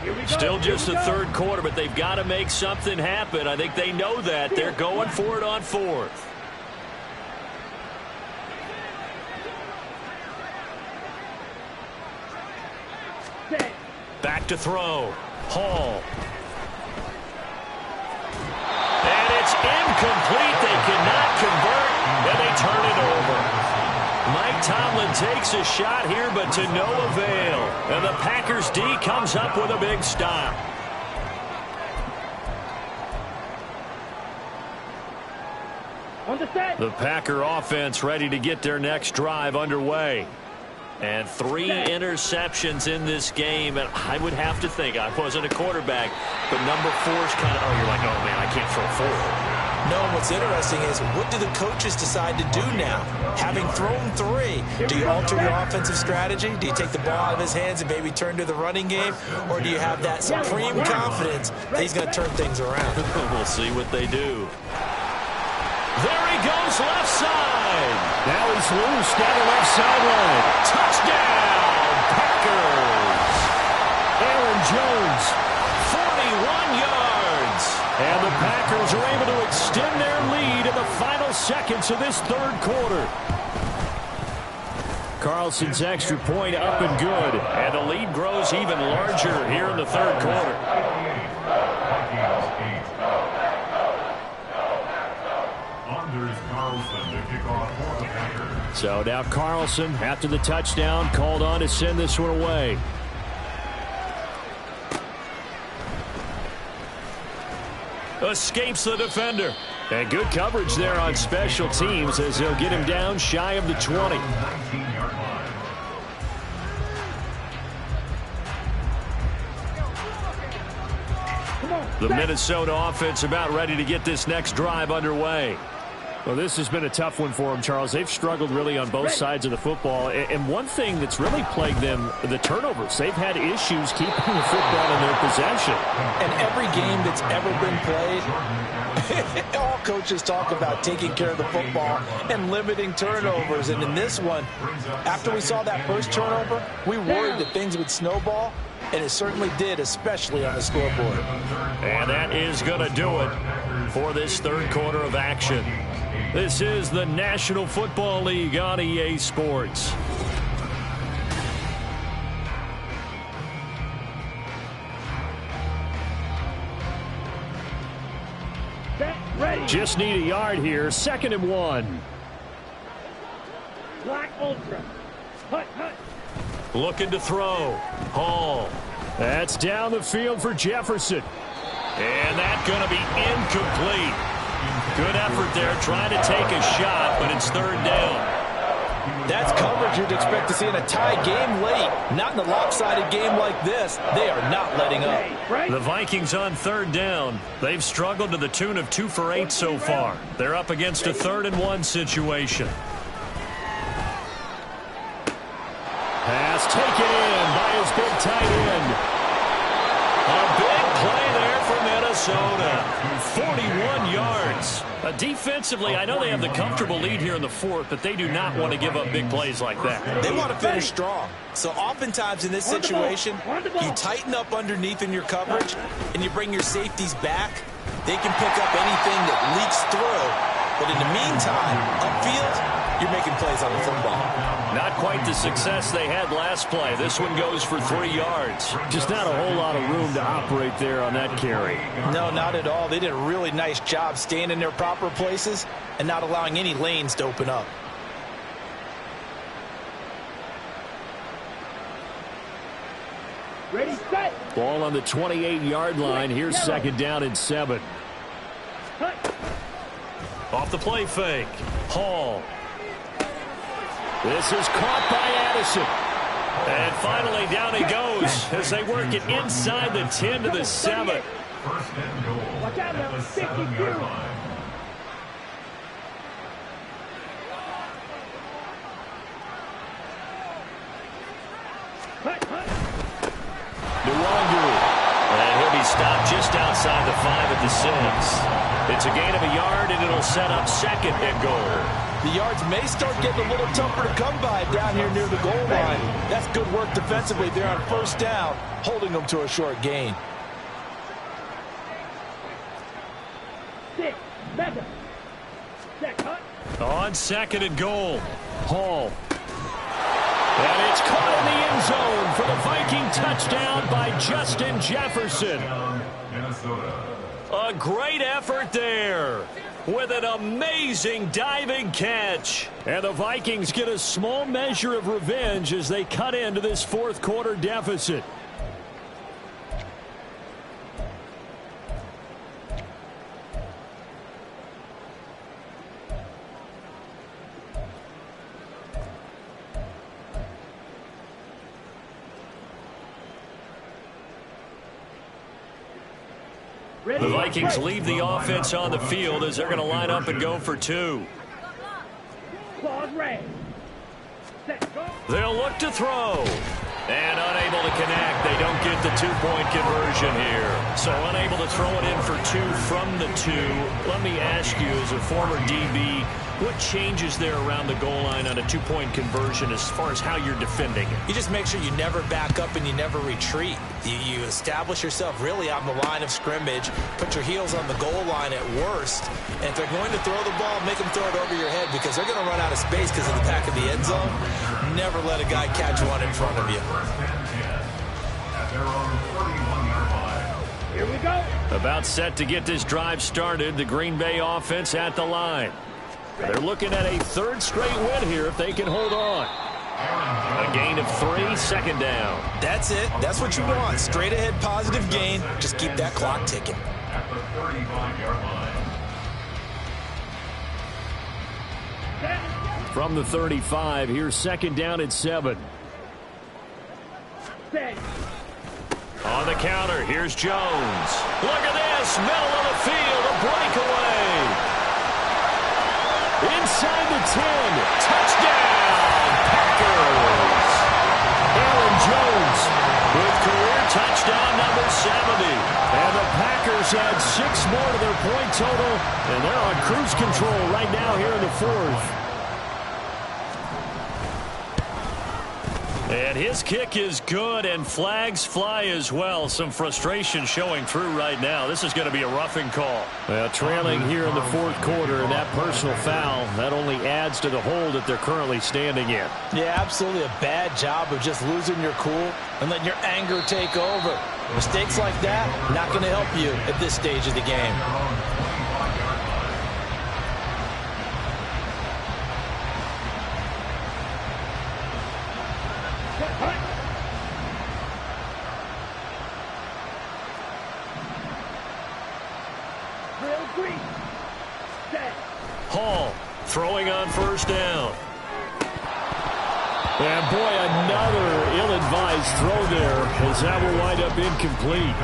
Here we go. Still Here just we the go. third quarter, but they've got to make something happen. I think they know that. They're going for it on fourth. Set. Back to throw. Hall. And it's incomplete. They cannot convert, and they turn it over. Mike Tomlin takes a shot here, but to no avail. And the Packers D comes up with a big stop. On the set. The Packer offense ready to get their next drive underway. And 3 interceptions in this game, and I would have to think, I wasn't a quarterback, but number 4's kind of, you're like, oh man, I can't throw 4. No, what's interesting is what do the coaches decide to do now? Having thrown 3, do you alter your offensive strategy? Do you take the ball out of his hands and maybe turn to the running game? Or do you have that supreme confidence that he's going to turn things around? We'll see what they do. There he goes, left side. Now he's loose down the left sideline. Touchdown, Packers. Aaron Jones. 41 yards. And the Packers are able to extend their lead in the final seconds of this third quarter. Carlson's extra point up and good. And the lead grows even larger here in the third quarter. Anders Carlson to kick off for the Packers. So now Carlson, after the touchdown, called on to send this one away. Escapes the defender. And good coverage there on special teams as they'll get him down shy of the 20. 19-yard line. Come on. The set. Minnesota offense about ready to get this next drive underway. Well, this has been a tough one for them, Charles. They've struggled really on both sides of the football. And one thing that's really plagued them, the turnovers. They've had issues keeping the football in their possession. And every game that's ever been played, all coaches talk about taking care of the football and limiting turnovers. And in this one, after we saw that first turnover, we worried that things would snowball, and it certainly did, especially on the scoreboard. And that is going to do it for this third quarter of action. This is the National Football League on EA Sports. Set. Ready. Just need a yard here. 2nd and 1. Black Ultra. Hut, hut. Looking to throw. Hall. That's down the field for Jefferson. And that's going to be incomplete. Good effort there trying to take a shot, but it's third down. That's coverage you'd expect to see in a tie game late. Not in a lopsided game like this. They are not letting up. Right. The Vikings on third down. They've struggled to the tune of 2 for 8 so far. They're up against a 3rd and 1 situation. Pass taken in by his big tight end. A big play there for Minnesota. 41 yards. Defensively, I know they have the comfortable lead here in the fourth, but they do not want to give up big plays like that. They want to finish strong. So oftentimes in this situation, you tighten up underneath in your coverage, and you bring your safeties back. They can pick up anything that leaks through. But in the meantime, upfield, you're making plays on the football. Not quite the success they had last play. This one goes for 3 yards. Just not a whole lot of room to operate there on that carry. No, not at all. They did a really nice job staying in their proper places and not allowing any lanes to open up. Ready, set. Ball on the 28-yard line. Here's second down and 7. Hut. Off the play fake. Hall. This is caught by Addison. And finally down he goes as they work it inside the 10 to the 7. First and goal Watch out at now, the 7-yard line. Hut, hut. And he'll be stopped just outside the 5 at the 6. It's a gain of a yard, and it'll set up second and goal. The yards may start getting a little tougher to come by down here near the goal line. That's good work defensively there on first down, holding them to a short gain. 6, 7. Set, hut. On second and goal, Hall. And it's caught in the end zone for the Viking touchdown by Justin Jefferson. Minnesota. A great effort there with an amazing diving catch. And the Vikings get a small measure of revenge as they cut into this fourth quarter deficit. The Vikings leave the offense on the field as they're going to line up and go for 2. Claws red. Set, go. They'll look to throw. And unable to connect. They don't get the 2-point conversion here. So unable to throw it in for 2 from the 2. Let me ask you, as a former DB, what changes there around the goal line on a 2-point conversion as far as how you're defending it? You just make sure you never back up and you never retreat. You establish yourself really on the line of scrimmage, put your heels on the goal line at worst, and if they're going to throw the ball, make them throw it over your head because they're going to run out of space because of the back of the end zone. Never let a guy catch one in front of you. First and 10 at their own 31-yard line. Here we go. About set to get this drive started, the Green Bay offense at the line. They're looking at a 3rd straight win here if they can hold on. A gain of 3, second down. That's it. That's what you want. Straight ahead positive gain. Just keep that clock ticking. At the 35-yard line. From the 35, here's second down and 7. Set. On the counter, here's Jones. Look at this, middle of the field, a breakaway. Inside the 10, touchdown, Packers. Aaron Jones with career touchdown number 70. And the Packers add 6 more to their point total, and they're on cruise control right now here in the 4th. And his kick is good, and flags fly as well. Some frustration showing through right now. This is going to be a roughing call. Well, trailing here in the 4th quarter, and that personal foul, that only adds to the hole that they're currently standing in. Yeah, absolutely a bad job of just losing your cool and letting your anger take over. Mistakes like that, not going to help you at this stage of the game. Hall throwing on first down. And boy, another ill-advised throw there as that will wind up incomplete.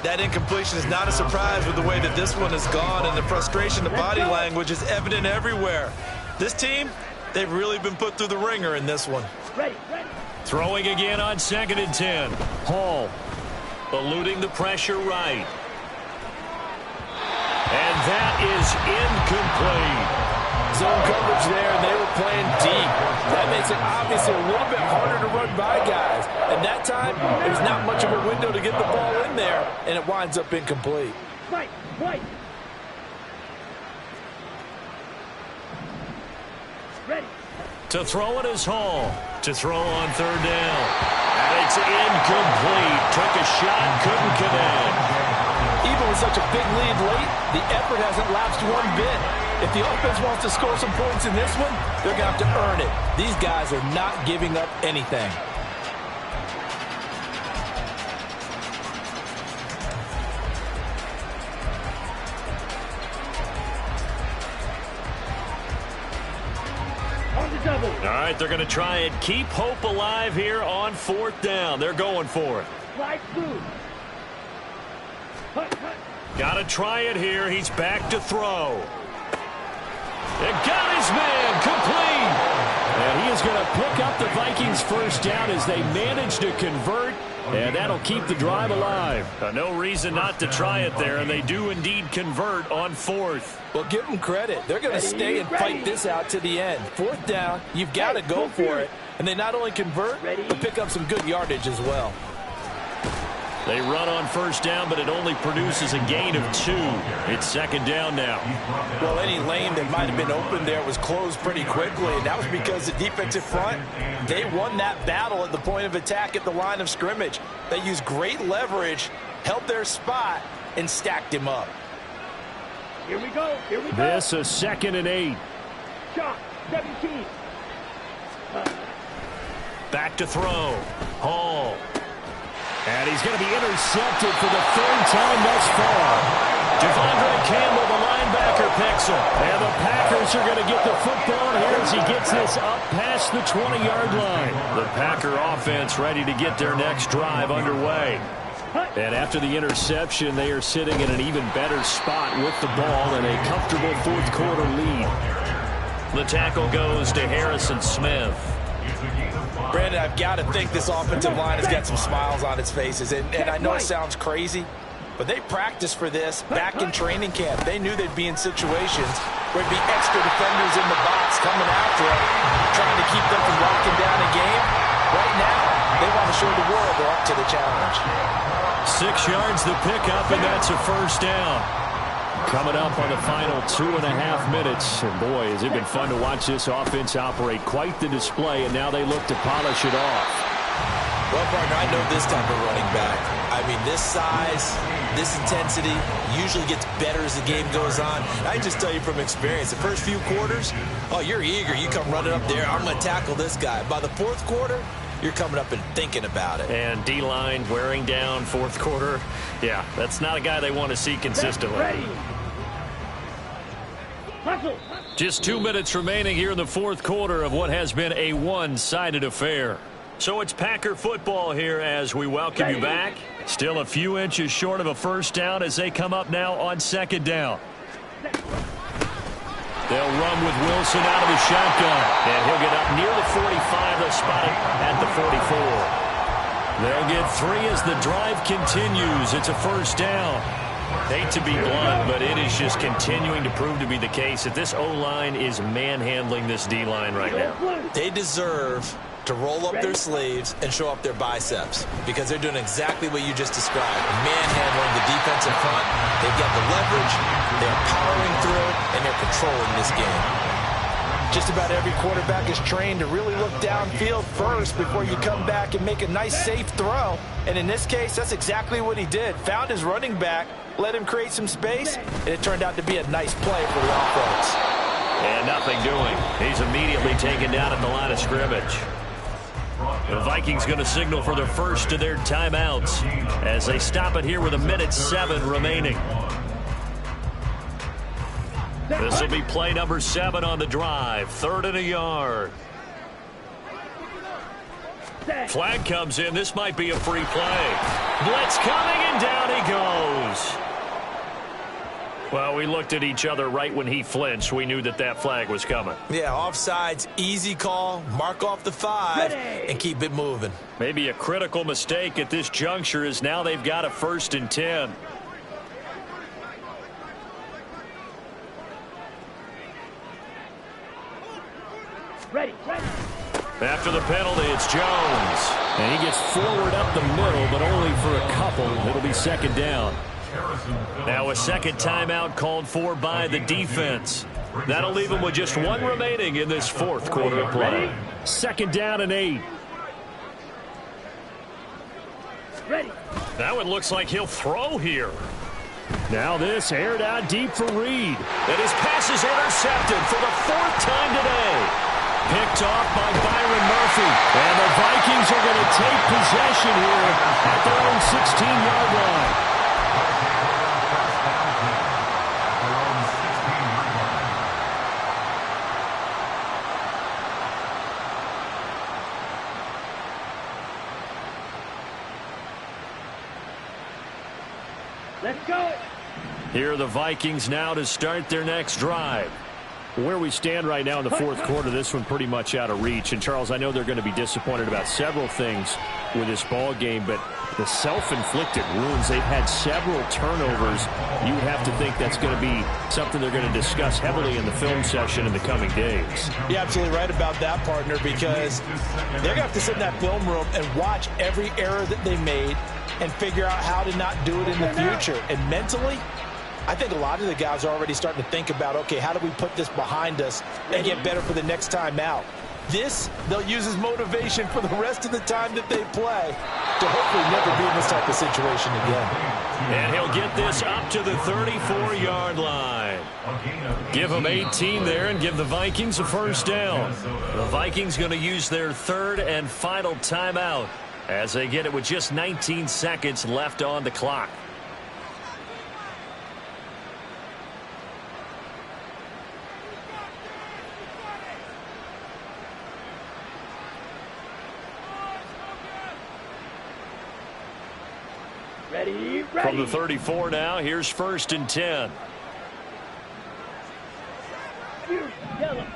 That incompletion is not a surprise with the way that this one has gone, and the frustration, the body language is evident everywhere. This team, they've really been put through the ringer in this one. Ready, ready. Throwing again on second and 10. Hall eluding the pressure right. And that is incomplete. Zone coverage there, and they were playing deep. That makes it obviously a little bit harder to run by guys. And that time, there's not much of a window to get the ball in there, and it winds up incomplete. Fight, fight. Ready. To throw it is Hall. To throw on third down. And it's incomplete. Took a shot, couldn't connect. Even with such a big lead late, the effort hasn't lapsed one bit. If the offense wants to score some points in this one, they're going to have to earn it. These guys are not giving up anything. On the double. All right, they're going to try and keep hope alive here on fourth down. They're going for it. Slide through. Hut, hut. Got to try it here. He's back to throw. And got his man complete. And he is going to pick up the Vikings first down as they manage to convert. And that'll keep the drive alive. No reason not to try it there, and they do indeed convert on fourth. Well, give them credit. They're going to stay and fight this out to the end. Fourth down, you've got to go for it. And they not only convert, but pick up some good yardage as well. They run on first down, but it only produces a gain of 2. It's second down now. Well, any lane that might have been open there was closed pretty quickly, and that was because the defensive front, they won that battle at the point of attack at the line of scrimmage. They used great leverage, held their spot, and stacked him up. Here we go. Here we go. This is 2nd and 8. Shot. 17. Back to throw. Hall. And he's going to be intercepted for the 3rd time thus far. Devondre Campbell, the linebacker, picks him. And the Packers are going to get the football here as he gets this up past the 20-yard line. The Packer offense ready to get their next drive underway. And after the interception, they are sitting in an even better spot with the ball and a comfortable 4th quarter lead. The tackle goes to Harrison Smith. Brandon, I've got to think this offensive line has got some smiles on its faces. And I know it sounds crazy, but they practiced for this back in training camp. They knew they'd be in situations where it'd be extra defenders in the box coming after them, trying to keep them from locking down a game. Right now, they want to show the world they're up to the challenge. 6 yards the pickup, and that's a first down. Coming up on the final 2.5 minutes. And boy, has it been fun to watch this offense operate. Quite the display, and now they look to polish it off. Well, partner, I know this type of running back. I mean, this size, this intensity usually gets better as the game goes on. I just tell you from experience, the first few quarters, oh, you're eager. You come running up there, I'm going to tackle this guy. By the 4th quarter, you're coming up and thinking about it. And D-line wearing down 4th quarter. Yeah, that's not a guy they want to see consistently. Ready. Hustle. Just 2 minutes remaining here in the 4th quarter of what has been a one-sided affair. So it's Packer football here as we welcome you back. Still a few inches short of a first down as they come up now on 2nd down. They'll run with Wilson out of the shotgun. And he'll get up near the 45. They'll spot him at the 44. They'll get 3 as the drive continues. It's a first down. Hate to be blunt, but it is just continuing to prove to be the case that this O-line is manhandling this D-line right now. They deserve to roll up their sleeves and show up their biceps because they're doing exactly what you just described. Manhandling the defensive front. They've got the leverage. They're powering through, and they're controlling this game. Just about every quarterback is trained to really look downfield first before you come back and make a nice, safe throw. And in this case, that's exactly what he did. Found his running back, let him create some space, and it turned out to be a nice play for the offense. And nothing doing. He's immediately taken down at the line of scrimmage. The Vikings going to signal for the first of their timeouts as they stop it here with 1:07 remaining. This will be play number 7 on the drive. 3rd and a yard. Flag comes in. This might be a free play. Blitz coming, and down he goes. Well, we looked at each other right when he flinched. We knew that that flag was coming. Yeah, offsides, easy call, mark off the 5, and keep it moving. Maybe a critical mistake at this juncture is now they've got a 1st and 10. After the penalty, it's Jones. And he gets forward up the middle, but only for a couple. It'll be second down. Now a second timeout called for by the defense. That'll leave him with just one remaining in this fourth quarter of play. Second down and 8. Ready. That one looks like he'll throw here. Now this aired out deep for Reed. And his pass is intercepted for the fourth time today. Picked off by Byron Murphy. And the Vikings are going to take possession here at their own 16-yard line. Let's go. Here are the Vikings now to start their next drive. Where we stand right now in the fourth quarter, this one pretty much out of reach. And, Charles, I know they're going to be disappointed about several things with this ball game, but the self-inflicted wounds, they've had several turnovers. You have to think that's going to be something they're going to discuss heavily in the film session in the coming days. You're absolutely right about that, partner, because they're going to have to sit in that film room and watch every error that they made and figure out how to not do it in the future. And mentally, I think a lot of the guys are already starting to think about, okay, how do we put this behind us and get better for the next time out? This, they'll use as motivation for the rest of the time that they play to hopefully never be in this type of situation again. And he'll get this up to the 34-yard line. Give them 18 there and give the Vikings a first down. The Vikings going to use their third and final timeout as they get it with just 19 seconds left on the clock. Ready. From the 34 now, here's first and 10. Yellow.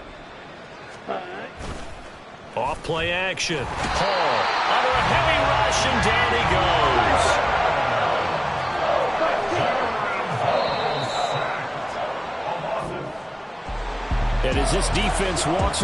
Off play action. Hall under a heavy rush, and down he goes. And as this defense walks